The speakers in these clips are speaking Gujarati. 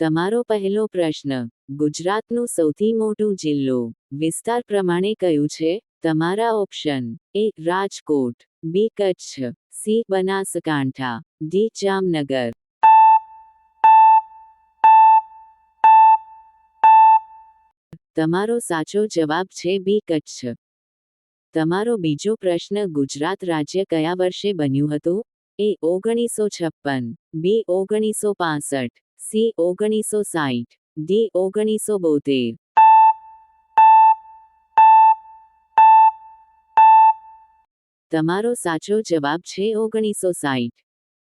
તમારો પહેલો પ્રશ્ન, ગુજરાતનું સૌથી મોટું જિલ્લો વિસ્તાર પ્રમાણે કયું છે? તમારા ઓપ્શન: એ રાજકોટ, બી કચ્છ, સી બનાસકાંઠા, ડી જામનગર. તમારો સાચો જવાબ છે બી કચ્છ. તમારો બીજો પ્રશ્ન, ગુજરાત રાજ્ય કયા વર્ષે બન્યું હતું? એ 1956, બી 1965, સી 1960, ડી 1972. તમારો સાચો જવાબ છે 1960.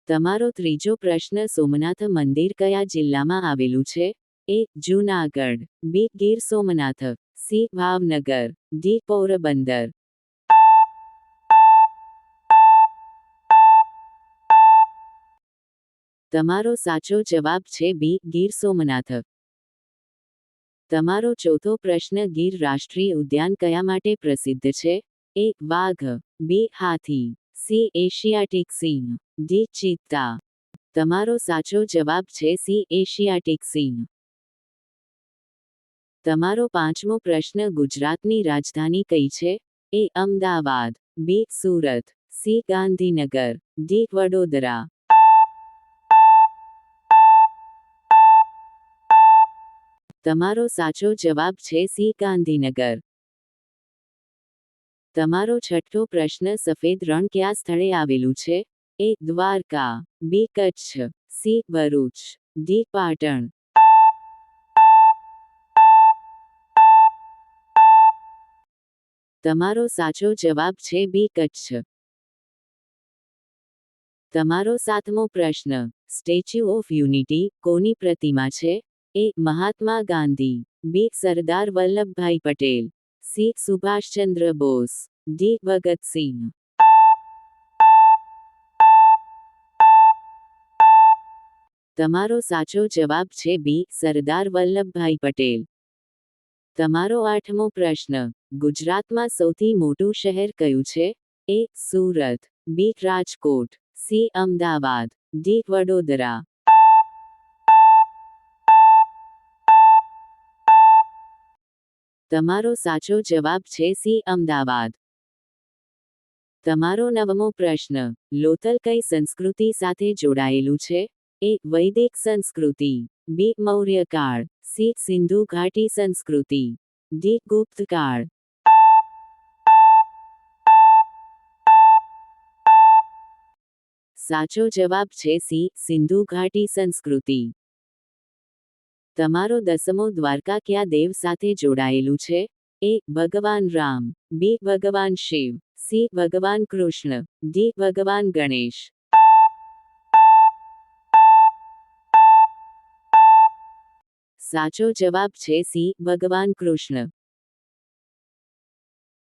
તમારો ત્રીજો પ્રશ્ન, સોમનાથ મંદિર કયા જિલ્લામાં આવેલું છે? એ જૂનાગઢ, બી ગીર સોમનાથ, સી ભાવનગર, ડી પોરબંદર. તમારો સાચો જવાબ છે બી ગીર સોમનાથ. તમારો ચોથો પ્રશ્ન, ગીર રાષ્ટ્રીય ઉદ્યાન કયા માટે પ્રસિદ્ધ છે? એ વાઘ, બી હાથી, સી એશિયાટિક સિંહ, ડી ચિત્તા. તમારો સાચો જવાબ છે સી એશિયાટિક સિંહ. તમારો પાંચમો પ્રશ્ન, ગુજરાતની રાજધાની કઈ છે? એ અમદાવાદ, બી સુરત, સી ગાંધીનગર, ડી વડોદરા. તમારો સાચો જવાબ છે સી ગાંધીનગર. તમારો છઠ્ઠો પ્રશ્ન, સફેદ રણ કયા સ્થળે આવેલું છે? એ દ્વારકા, બી કચ્છ, સી ભરૂચ, ડી પાટણ. તમારો સાચો જવાબ છે બી કચ્છ. તમારો સાતમો પ્રશ્ન, સ્ટેચ્યુ ઓફ યુનિટી કોની પ્રતિમા છે? એ મહાત્મા ગાંધી, બી સરદાર વલ્લભભાઈ પટેલ, સી સુભાષચંદ્ર બોઝ, ડી ભગતસિંહ. તમારો સાચો જવાબ છે બી સરદાર વલ્લભભાઈ પટેલ. તમારો આઠમો પ્રશ્ન, ગુજરાતમાં સૌથી મોટું શહેર કયું છે? એ સુરત, બી રાજકોટ, સી અમદાવાદ, ડી વડોદરા. તમારો સાચો જવાબ છે સી અમદાવાદ. તમારો નવમો પ્રશ્ન, લોથલ કઈ સંસ્કૃતિ સાથે જોડાયેલું છે? એ વૈદિક સંસ્કૃતિ, બી મૌર્યકાળ, સી સિંધુ ઘાટી સંસ્કૃતિ, ડી ગુપ્તકાળ. સાચો જવાબ છે સી સિંધુ ઘાટી સંસ્કૃતિ. તમારો દસમો, દ્વારકા કયા દેવ સાથે જોડાયેલું છે? એ ભગવાન રામ, બી ભગવાન શિવ, સી ભગવાન કૃષ્ણ, ડી ભગવાન ગણેશ. સાચો જવાબ છે સી ભગવાન કૃષ્ણ.